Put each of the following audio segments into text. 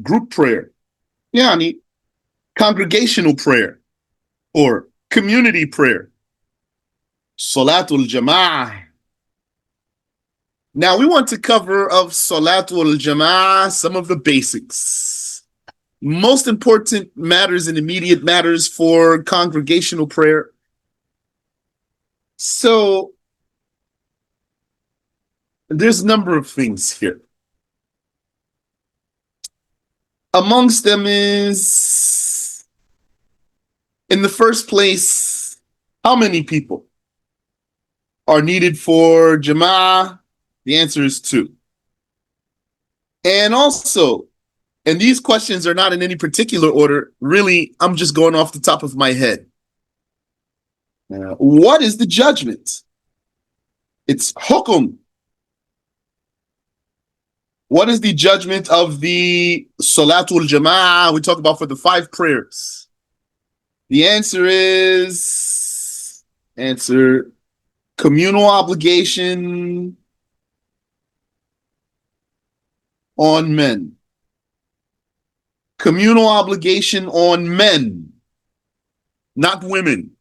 group prayer, yani congregational prayer or community prayer, Salatul Jama'ah. Now we want to cover of Salatul Jama'ah some of the basics. Most important matters and immediate matters for congregational prayer. So there's a number of things here. Amongst them is, in the first place, how many people are needed for Jama'ah? The answer is two. And also, and these questions are not in any particular order. Really, I'm just going off the top of my head. What is the judgment? It's hukum. What is the judgment of the Salatul Jama'ah we talk about for the 5 prayers? The answer is communal obligation on men. Communal obligation on men, not women.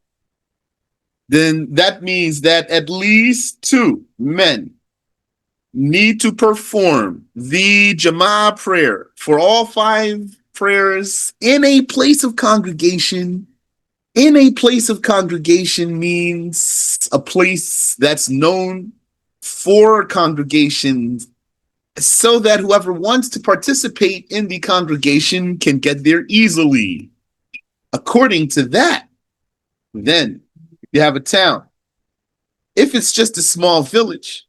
Then that means that at least 2 men need to perform the Jama'ah prayer for all 5 prayers in a place of congregation. In a place of congregation means a place that's known for congregations, so that whoever wants to participate in the congregation can get there easily. According to that, then you have a town. If it's just a small village,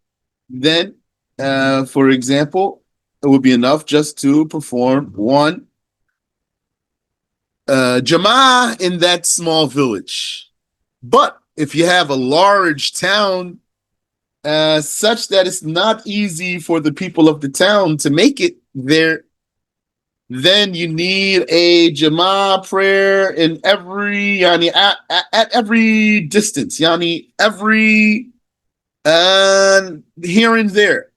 then, for example, it would be enough just to perform one Jama'ah in that small village. But if you have a large town, such that it's not easy for the people of the town to make it there, then you need a Jama'ah prayer in every, yani at every distance, yani every here and there,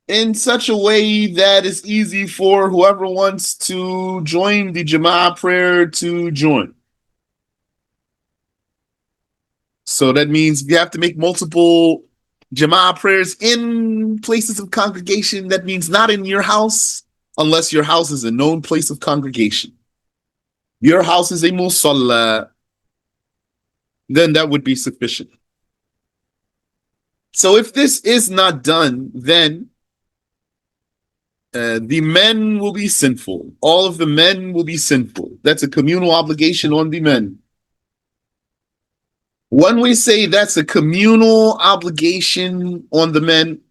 in such a way that it's easy for whoever wants to join the Jama'ah prayer to join. So that means you have to make multiple Jama'ah prayers in places of congregation. That means not in your house, unless your house is a known place of congregation. Your house is a musalla, then that would be sufficient. So if this is not done, then the men will be sinful. All of the men will be sinful. That's a communal obligation on the men. When we say that's a communal obligation on the men,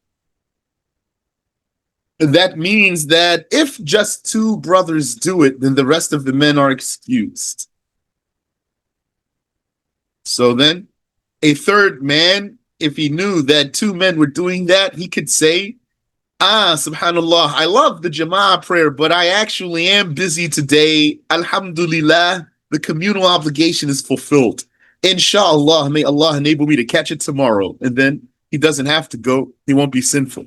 that means that if just 2 brothers do it, then the rest of the men are excused. So then, a third man, if he knew that 2 men were doing that, he could say, subhanallah, I love the Jama'ah prayer, but I actually am busy today. Alhamdulillah, the communal obligation is fulfilled. Inshallah, may Allah enable me to catch it tomorrow. And then he doesn't have to go. He won't be sinful.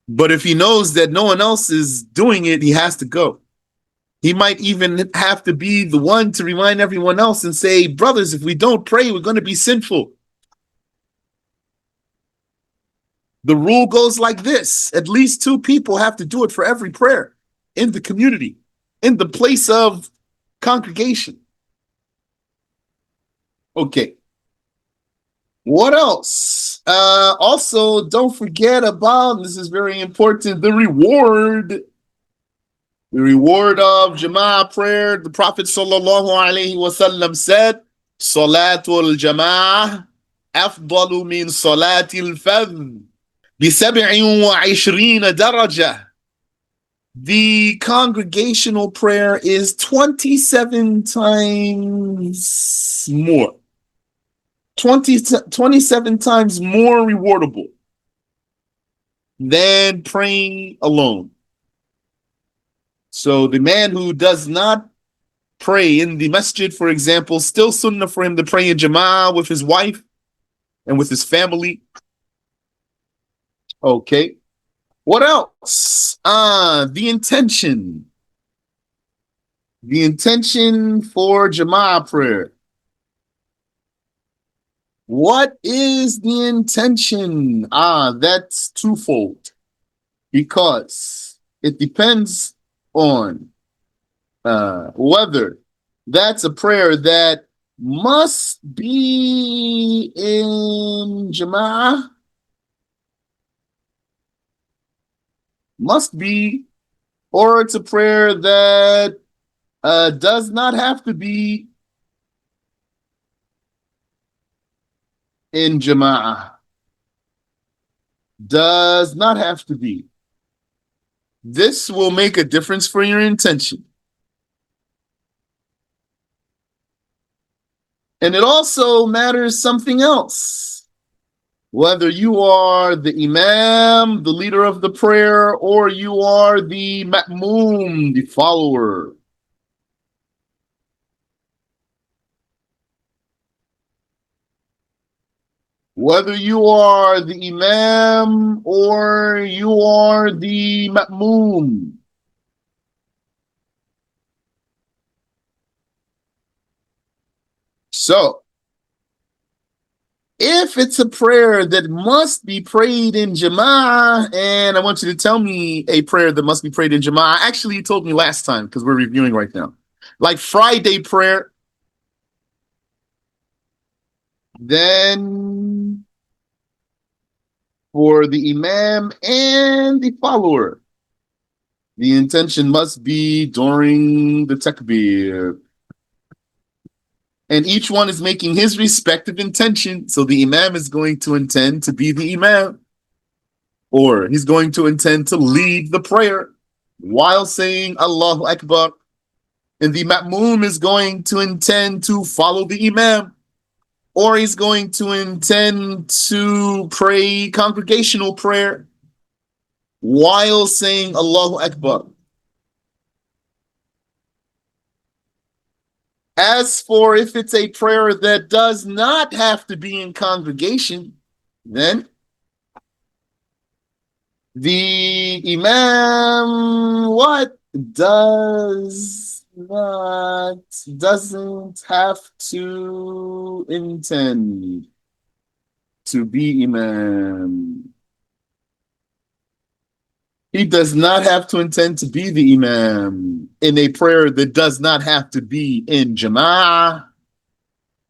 But if he knows that no one else is doing it, he has to go. He might even have to be the one to remind everyone else and say, brothers, if we don't pray, we're going to be sinful. The rule goes like this. At least 2 people have to do it for every prayer in the community, in the place of congregation. Okay. What else? Also, don't forget about, this is very important, the reward. The reward of Jama'ah prayer. The Prophet sallallahu alaihi wasallam said, Salatul Jama'ah afdalu min Salatil Fadh bi 27 darajah. The congregational prayer is 27 times more. 27 times more rewardable than praying alone. So the man who does not pray in the masjid, for example, still sunnah for him to pray in Jama'ah with his wife and with his family. Okay. What else? The intention. The intention for Jama prayer. What is the intention? That's twofold because it depends on whether that's a prayer that must be in Jama'ah, must be, or it's a prayer that does not have to be in Jama'ah. Does not have to be. This will make a difference for your intention. And it also matters something else. Whether you are the imam, the leader of the prayer, or you are the ma'moom, the follower. Whether you are the imam or you are the ma'moom. So, if it's a prayer that must be prayed in Jama'ah, and I want you to tell me a prayer that must be prayed in Jama'ah. Actually, you told me last time because we're reviewing right now. Like Friday prayer, then for the imam and the follower, the intention must be during the takbir. And each one is making his respective intention. So the imam is going to intend to be the imam, or he's going to intend to lead the prayer while saying Allahu Akbar. And the ma'moom is going to intend to follow the imam, or he's going to intend to pray congregational prayer while saying Allahu Akbar. As for if it's a prayer that does not have to be in congregation, then the imam doesn't have to intend to be imam. He does not have to intend to be the imam in a prayer that does not have to be in Jama'ah.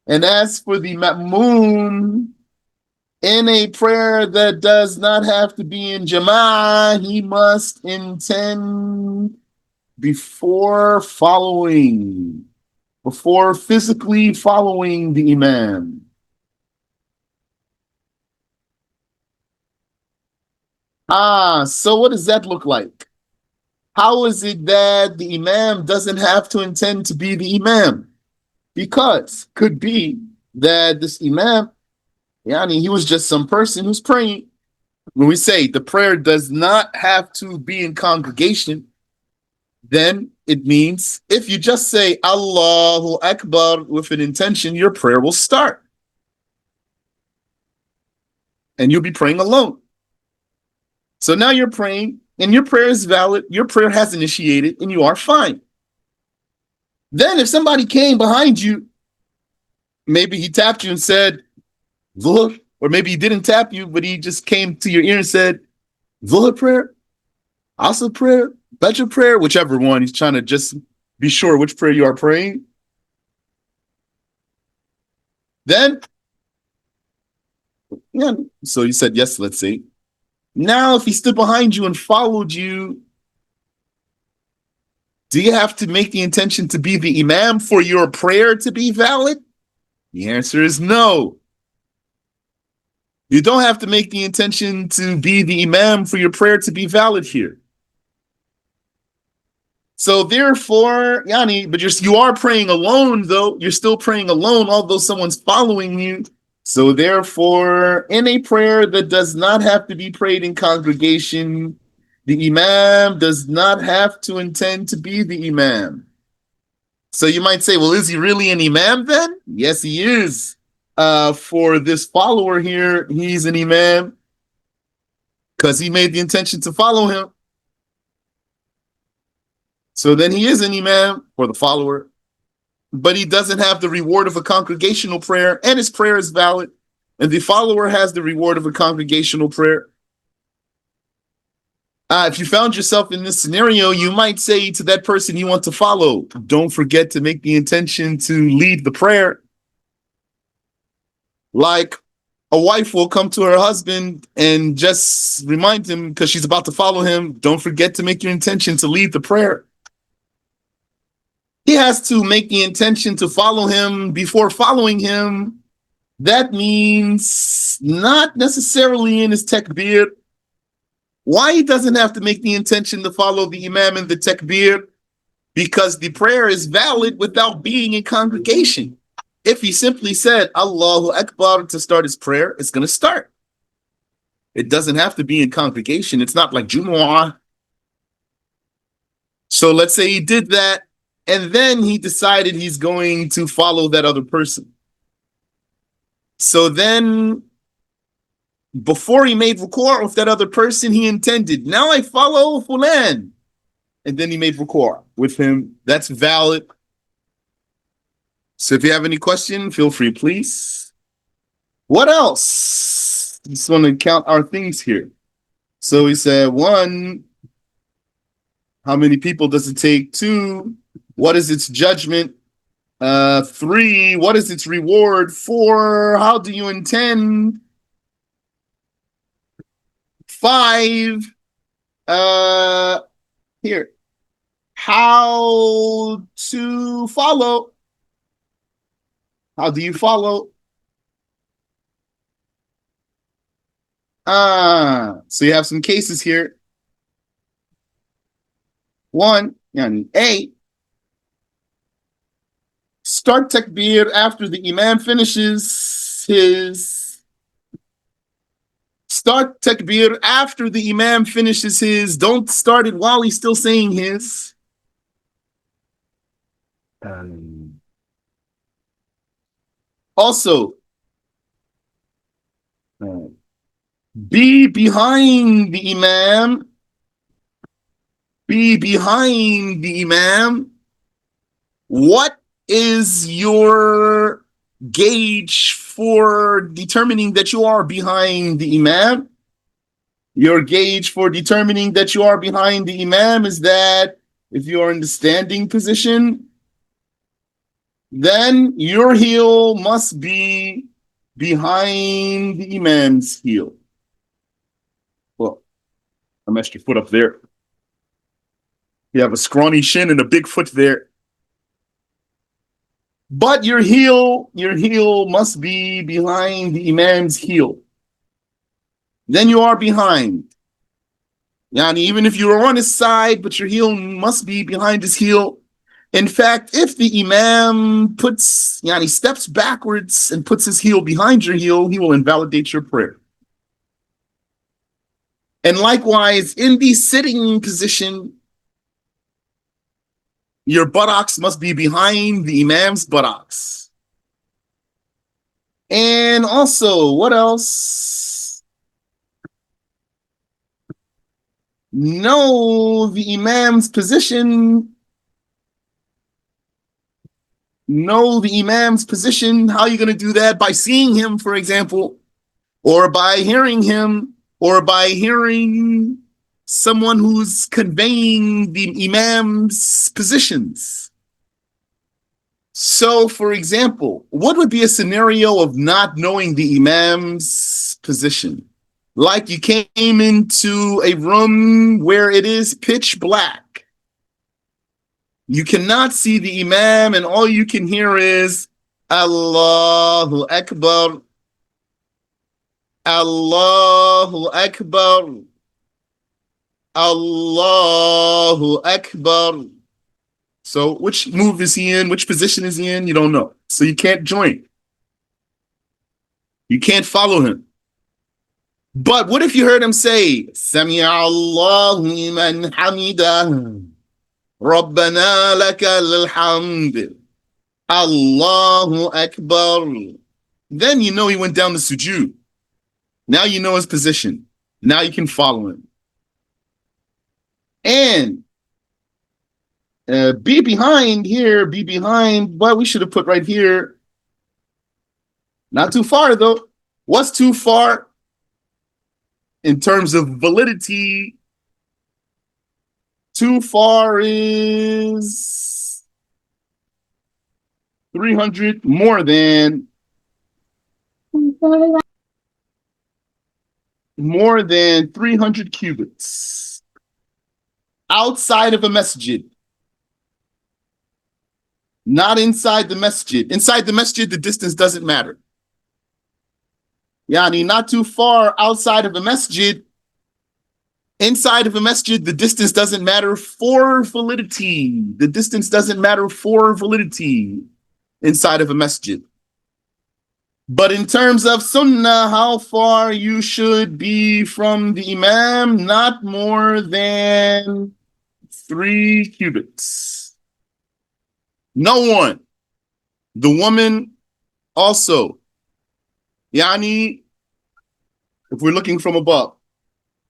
And as for the ma'moom, in a prayer that does not have to be in Jama'ah, he must intend before physically following the imam. So what does that look like? How is it that the imam doesn't have to intend to be the imam? Because could be that this imam, he was just some person who's praying. When we say the prayer does not have to be in congregation, then it means if you just say Allahu Akbar with an intention, your prayer will start. And you'll be praying alone. So now you're praying, and your prayer is valid, your prayer has initiated, and you are fine. Then if somebody came behind you, maybe he tapped you and said, Zuhr, or maybe he didn't tap you, but he just came to your ear and said, Zuhr prayer, Asr prayer, Fajr prayer, whichever one. He's trying to just be sure which prayer you are praying. Then, so you said yes, let's see. Now, if he stood behind you and followed you, do you have to make the intention to be the imam for your prayer to be valid? The answer is no. You don't have to make the intention to be the imam for your prayer to be valid here. So therefore, but you are praying alone though. You're still praying alone, although someone's following you. So therefore, in a prayer that does not have to be prayed in congregation, the imam does not have to intend to be the imam. So you might say, well, is he really an imam then? Yes, he is. For this follower here, he's an imam. because he made the intention to follow him. So then he is an imam for the follower, but he doesn't have the reward of a congregational prayer, and his prayer is valid, and the follower has the reward of a congregational prayer. If you found yourself in this scenario, you might say to that person you want to follow, don't forget to make the intention to lead the prayer. Like a wife will come to her husband and just remind him, because she's about to follow him, don't forget to make your intention to lead the prayer. He has to make the intention to follow him before following him. That means not necessarily in his takbir. Why he doesn't have to make the intention to follow the imam in the takbir? Because the prayer is valid without being in congregation. If he simply said Allahu Akbar to start his prayer, it's going to start. It doesn't have to be in congregation. It's not like Jumu'ah. So let's say he did that, and then he decided he's going to follow that other person. So then, before he made ruku' with that other person, he intended, now I follow Fulan. And then he made ruku' with him. That's valid. So if you have any question, feel free, please. What else? Just want to count our things here. So he said, 1, how many people does it take? 2, what is its judgment? 3, what is its reward? 4, how do you intend? 5, here, how to follow? How do you follow? So you have some cases here. 1, A, start takbir after the imam finishes his. Start takbir after the imam finishes his. Don't start it while he's still saying his. Also, be behind the imam. Be behind the imam. What is your gauge for determining that you are behind the imam? Your gauge for determining that you are behind the imam is that if you are in the standing position, then your heel must be behind the imam's heel. Well, I messed your foot up there. You have a scrawny shin and a big foot there. But your heel must be behind the imam's heel. Then you are behind. Yani, even if you are on his side, but your heel must be behind his heel. In fact, if the imam steps backwards and puts his heel behind your heel, he will invalidate your prayer. And likewise, in the sitting position, your buttocks must be behind the imam's buttocks. And also, what else? Know the imam's position. Know the imam's position. How are you going to do that? By seeing him, for example, or by hearing him, or by hearing someone who's conveying the imam's positions. So, for example, what would be a scenario of not knowing the imam's position? Like you came into a room where it is pitch black. You cannot see the imam, and all you can hear is Allahu Akbar, Allahu Akbar, Allahu Akbar. So which move is he in? Which position is he in? You don't know. So you can't join. You can't follow him. But what if you heard him say, Sami'a Allahu liman hamidah, Rabbana lakal hamd, Allahu Akbar. Then you know he went down the sujood. Now you know his position. Now you can follow him. And be behind, but we should have put right here. Not too far, though. What's too far in terms of validity? Too far is 300 more than 300 cubits outside of a masjid. Not inside the masjid. Inside the masjid, the distance doesn't matter. Yani, not too far outside of a masjid. Inside of a masjid, the distance doesn't matter for validity. The distance doesn't matter for validity inside of a masjid. But in terms of sunnah, how far you should be from the imam, not more than 3 cubits. No one. The woman also. Yani, if we're looking from above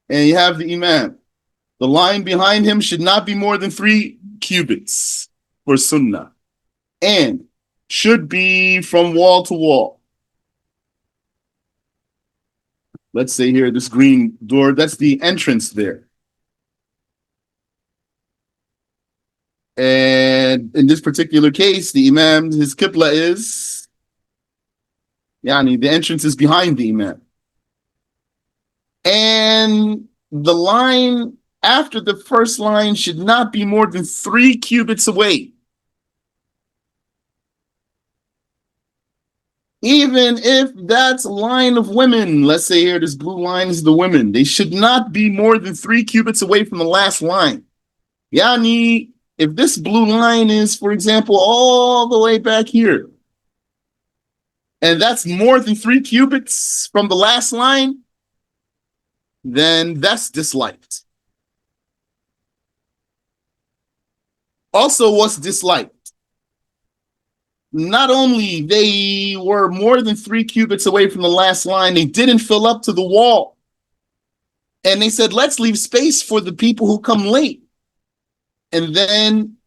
and you have the imam, the line behind him should not be more than 3 cubits for sunnah and should be from wall to wall. Let's say here, this green door, that's the entrance there. And in this particular case, the imam, his qibla is, yani, the entrance is behind the imam. And the line after the first line should not be more than 3 cubits away. Even if that's a line of women, let's say here, this blue line is the women, they should not be more than 3 cubits away from the last line. Yani, if this blue line is, for example, all the way back here, and that's more than 3 cubits from the last line, then that's disliked. Also, what's disliked? Not only they were more than 3 cubits away from the last line, they didn't fill up to the wall. And they said, let's leave space for the people who come late. And then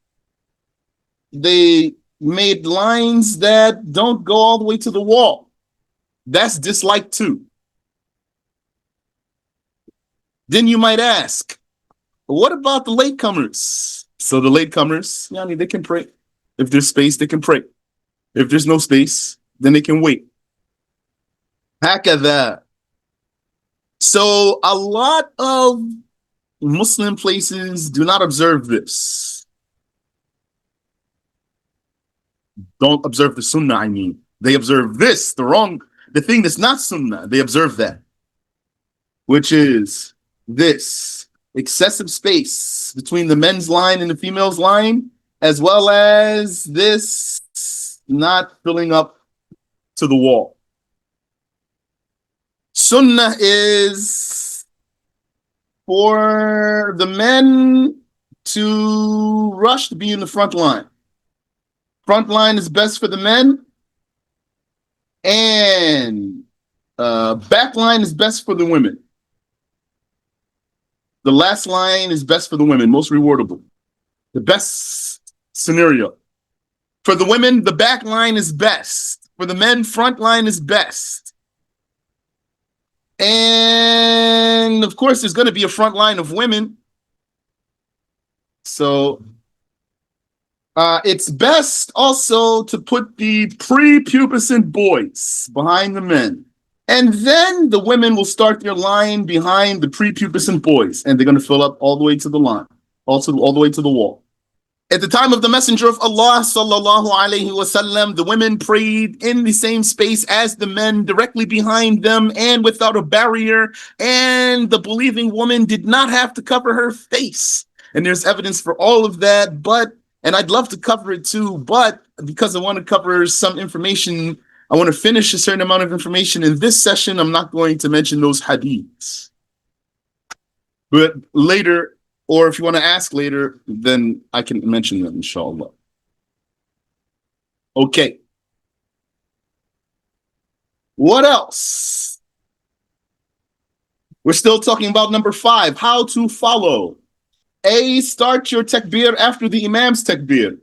they made lines that don't go all the way to the wall. That's disliked too. Then you might ask, what about the latecomers? So the latecomers, yani, they can pray. If there's space, they can pray. If there's no space, then they can wait. Hakadha. So a lot of Muslim places do not observe this. Don't observe the sunnah, I mean. They observe this, the thing that's not sunnah, they observe that. Which is this excessive space between the men's line and the female's line, as well as this not filling up to the wall. Sunnah is for the men to rush to be in the front line. Front line is best for the men, and back line is best for the women. The last line is best for the women, most rewardable. The best scenario. For the women, the back line is best. For the men, front line is best. And of course, there's going to be a front line of women. So it's best also to put the prepubescent boys behind the men. And then the women will start their line behind the prepubescent boys, and they're going to fill up all the way to the line, also all the way to the wall. At the time of the Messenger of Allah, sallallahu alaihi wasallam, the women prayed in the same space as the men, directly behind them and without a barrier. And the believing woman did not have to cover her face. And there's evidence for all of that. And I'd love to cover it too, but because I want to cover some information, I want to finish a certain amount of information in this session, I'm not going to mention those hadiths. But later, or if you want to ask later, then I can mention them, inshallah. Okay. What else? We're still talking about number 5, how to follow. A, start your takbir after the imam's takbir.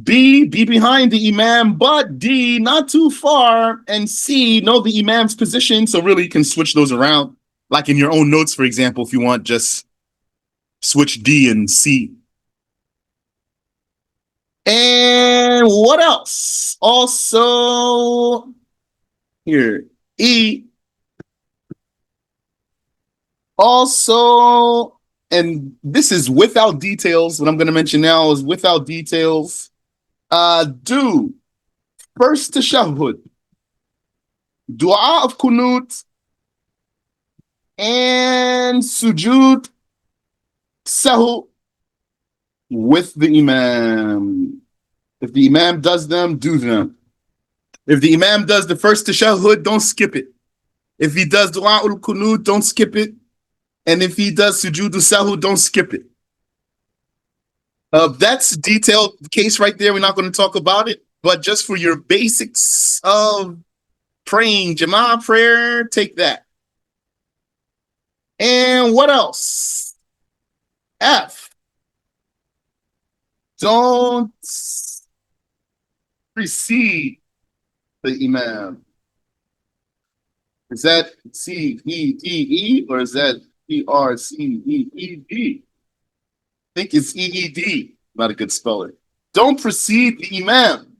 B, be behind the imam, but D, not too far. And C, know the imam's position. So really you can switch those around. Like in your own notes, for example, if you want, just switch D and C. And what else? Also, here, E. Also, and this is without details. What I'm going to mention now is without details. Do first tashahhud, dua of kunut, and sujud sahu with the imam. If the imam does them, do them. If the imam does the first tashahhud, don't skip it. If he does dua ul kunut, don't skip it. And if he does sujood sahu, don't skip it. That's a detailed case right there. We're not going to talk about it. But just for your basics of praying Jama prayer, take that. And what else? F. Don't precede the imam. Is that C-E-D-E or is that P-R-C-E-E-D? I think it's E-E-D. Not a good speller. Don't precede the imam.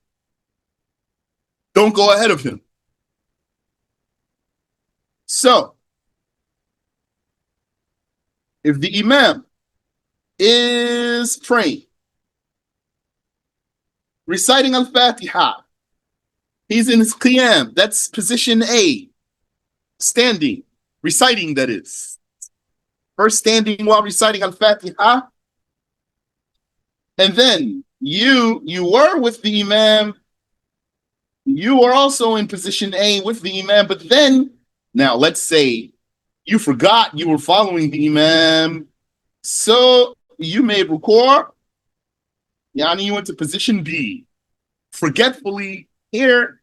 Don't go ahead of him. So, if the imam is praying, reciting Al-Fatiha, he's in his qiyam, that's position A, standing, reciting that is. First standing while reciting Al-Fatiha, and then you were with the imam, you were also in position A with the imam, but then, now let's say you forgot you were following the imam, so you made ruku', yani you went to position B. Forgetfully here,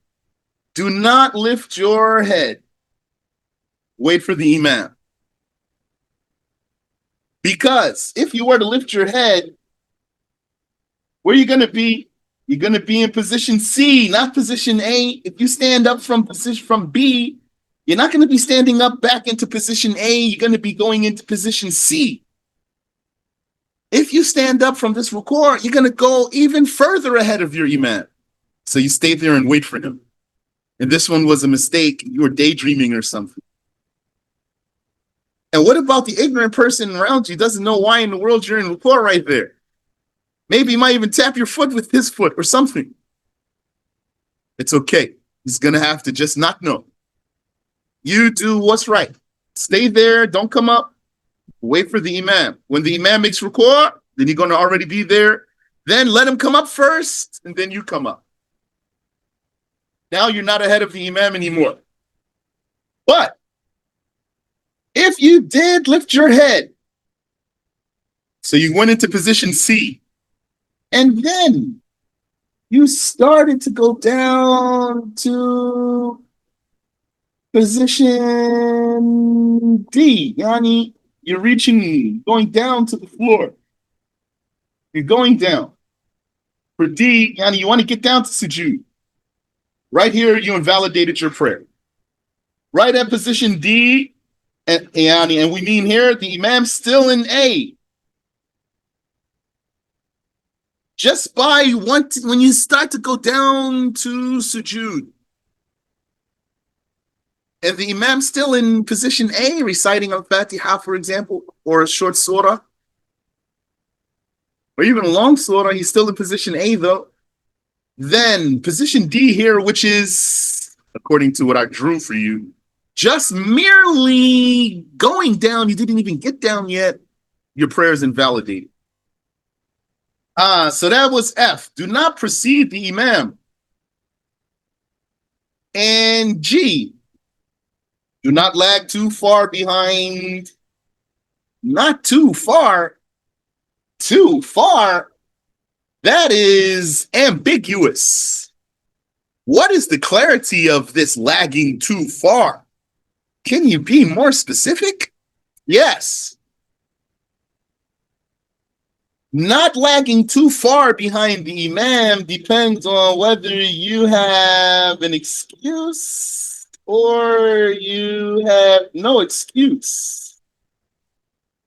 do not lift your head. Wait for the imam. Because if you were to lift your head, where are you going to be? You're going to be in position C, not position A. If you stand up from B, you're not going to be standing up back into position A. You're going to be going into position C. If you stand up from this ruku', you're going to go even further ahead of your imam. So you stay there and wait for him. And this one was a mistake. You were daydreaming or something. And what about the ignorant person around you doesn't know why in the world you're in ruku' right there? Maybe he might even tap your foot with his foot or something. It's okay. He's going to have to just not know. You do what's right. Stay there. Don't come up. Wait for the imam. When the imam makes ruku', then you're going to already be there. Then let him come up first, and then you come up. Now you're not ahead of the imam anymore. But if you did lift your head, so you went into position C, and then you started to go down to position D, yani you're going down to the floor. You're going down. For D, yani you want to get down to sujood. Right here, you invalidated your prayer. Right at position D, and we mean here, the imam's still in A. Just by when you start to go down to sujood, and the imam's still in position A, reciting Al-Fatiha, for example, or a short surah, or even a long surah, he's still in position A, though. Then position D here, which is, according to what I drew for you, just merely going down, you didn't even get down yet, your prayer is invalidated. So that was F. Do not precede the imam. And G. Do not lag too far behind. Not too far. Too far? That is ambiguous. What is the clarity of this lagging too far? Can you be more specific? Yes. Not lagging too far behind the imam depends on whether you have an excuse or you have no excuse.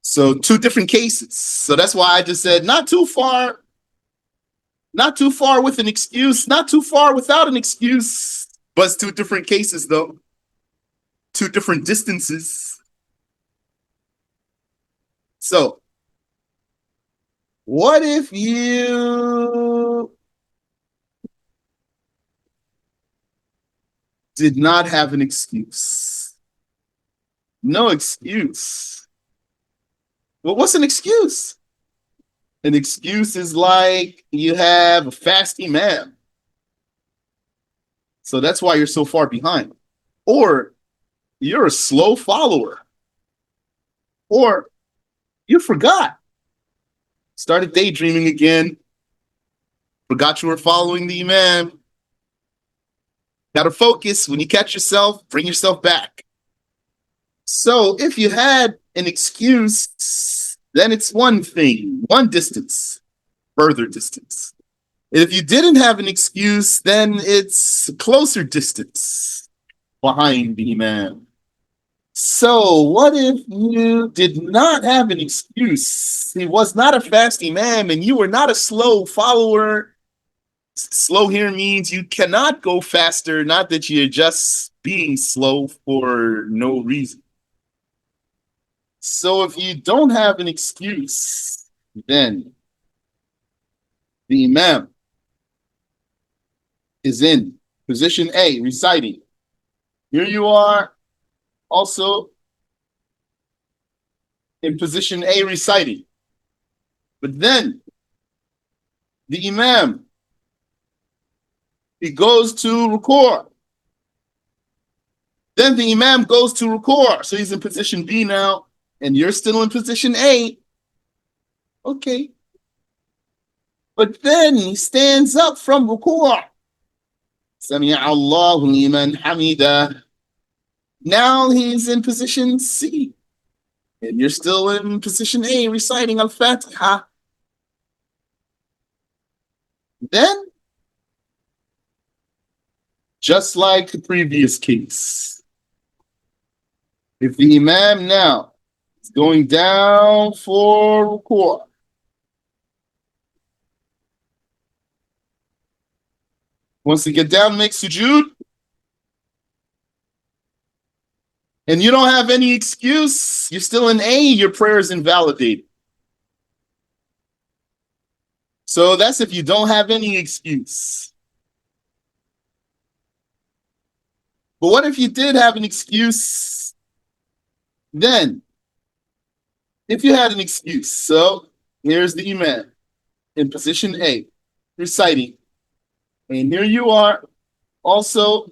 So two different cases. So that's why I just said not too far, not too far with an excuse, not too far without an excuse. But it's two different cases though. Two different distances. So what if you did not have an excuse? No excuse. Well, what's an excuse? An excuse is like you have a fast imam. So that's why you're so far behind. Or you're a slow follower. Or you forgot. Started daydreaming again. Forgot you were following the imam. Got to focus. When you catch yourself, bring yourself back. So if you had an excuse, then it's one thing, one distance, further distance. If you didn't have an excuse, then it's a closer distance behind the imam. So what if you did not have an excuse? He was not a fast imam and you were not a slow follower. Slow here means you cannot go faster, not that you're just being slow for no reason. So if you don't have an excuse, then the imam is in position A, reciting. Here you are also in position A, reciting. But then the imam, he goes to ruku'. Then the imam goes to ruku'. So he's in position B now, and you're still in position A. Okay. But then he stands up from ruku'. Sami'a Allahu liman hamida. Now he's in position C. And you're still in position A, reciting Al-Fatiha. Then, just like the previous case, if the imam now is going down for ruku', wants to get down, make sujood, and you don't have any excuse, you're still in A, your prayer is invalidated. So that's if you don't have any excuse. But what if you did have an excuse? Then, if you had an excuse, so here's the imam in position A, reciting. And here you are also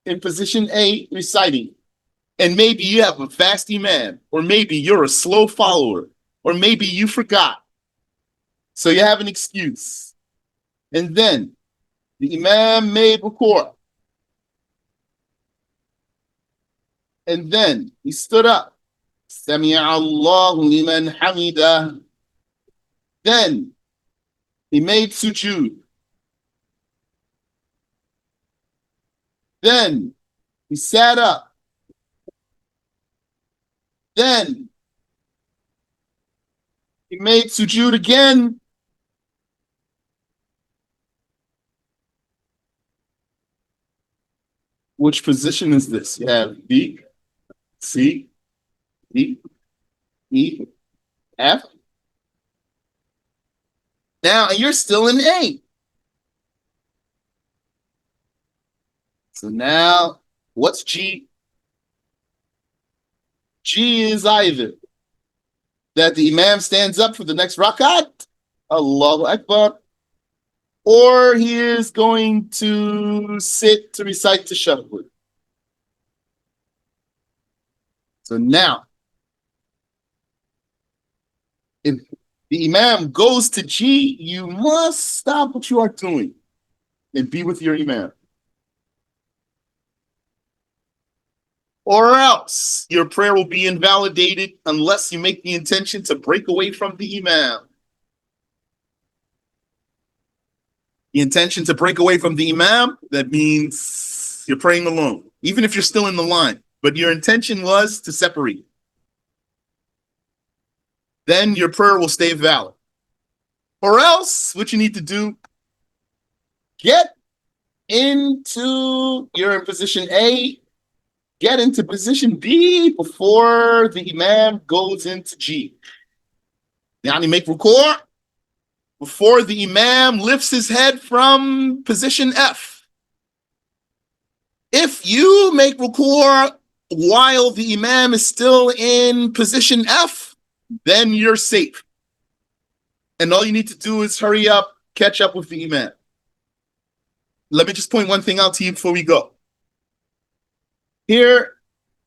in position A, reciting. And maybe you have a fast imam, or maybe you're a slow follower, or maybe you forgot. So you have an excuse. And then the imam made ruku'. And then he stood up. Sami'a Allahu liman hamida. Then he made sujood. Then he sat up. Then he made sujood again. Which position is this? You have B, C, D, E, F. Now you're still in A. So now, what's G? G is either that the imam stands up for the next rakat, Allahu Akbar, or he is going to sit to recite tashahhud. So now, if the imam goes to G, you must stop what you are doing and be with your imam. or else your prayer will be invalidated unless you make the intention to break away from the imam. The intention to break away from the imam, that means you're praying alone, even if you're still in the line, but your intention was to separate. Then your prayer will stay valid. Or else, what you need to do, get into your position A, get into position B before the imam goes into G. Yani make ruku' before the imam lifts his head from position F. If you make ruku' while the imam is still in position F, then you're safe. And all you need to do is hurry up, catch up with the imam. Let me just point one thing out to you before we go. Here,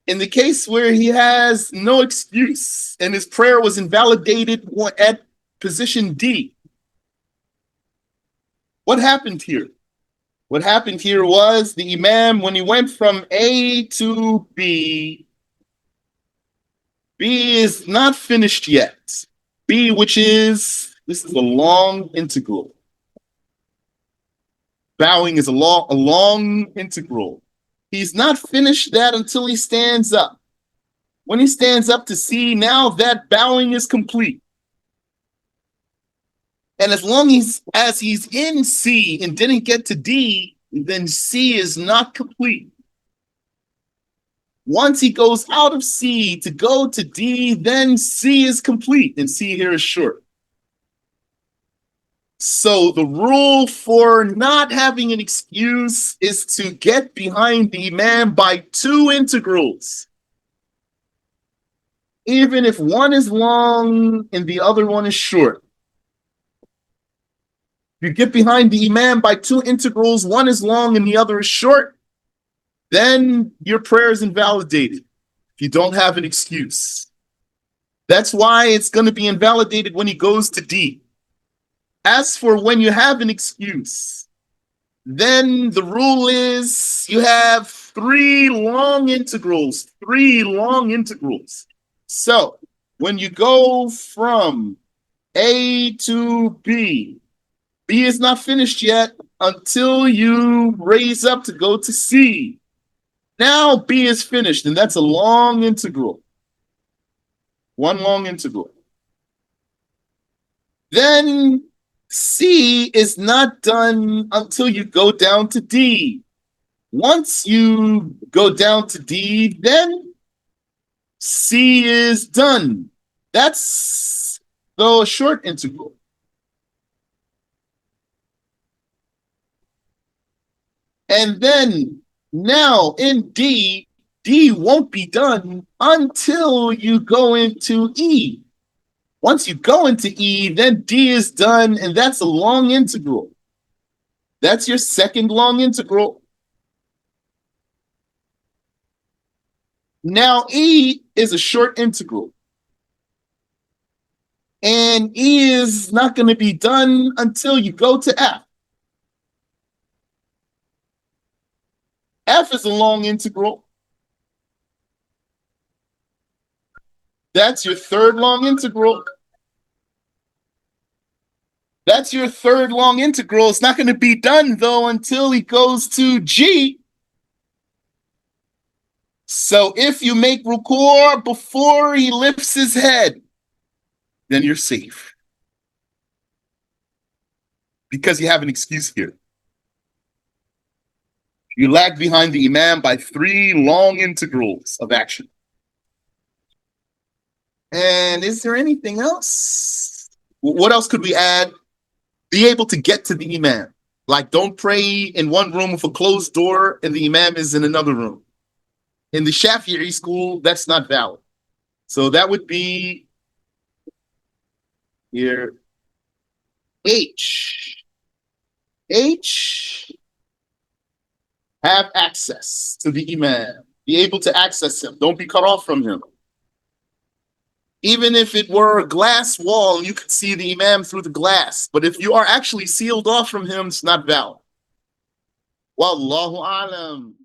in the case where he has no excuse and his prayer was invalidated at position D, what happened here? What happened here was the imam, when he went from A to B is not finished yet. B, which is, this is a long integral. Bowing is a long integral. He's not finished that until he stands up. When he stands up to C, now that bowing is complete. And as long as he's in C and didn't get to D, then C is not complete. Once he goes out of C to go to D, then C is complete, and C here is short. So the rule for not having an excuse is to get behind the imam by 2 integrals. Even if one is long and the other one is short. If you get behind the imam by 2 integrals, one is long and the other is short, then your prayer is invalidated if you don't have an excuse. That's why it's going to be invalidated when he goes to D. As for when you have an excuse, then the rule is you have 3 long integrals. So when you go from A to B, B is not finished yet until you raise up to go to C. Now B is finished, and that's a long integral. One long integral. Then C is not done until you go down to D. Once you go down to D, then C is done. That's the short integral. And then now in D, D won't be done until you go into E. Once you go into E, then D is done, and that's a long integral. That's your second long integral. Now E is a short integral. And E is not going to be done until you go to F. F is a long integral. That's your third long integral. That's your third long integral. It's not going to be done, though, until he goes to G. So if you make ruku' before he lifts his head, then you're safe. Because you have an excuse here. You lag behind the imam by 3 long integrals of action. And is there anything else? What else could we add? Be able to get to the imam. Like, don't pray in one room with a closed door and the imam is in another room. In the Shafi'i school, that's not valid. So that would be here. H. Have access to the imam. Be able to access him. Don't be cut off from him. Even if it were a glass wall, you could see the imam through the glass. But if you are actually sealed off from him, it's not valid. Wallahu alam.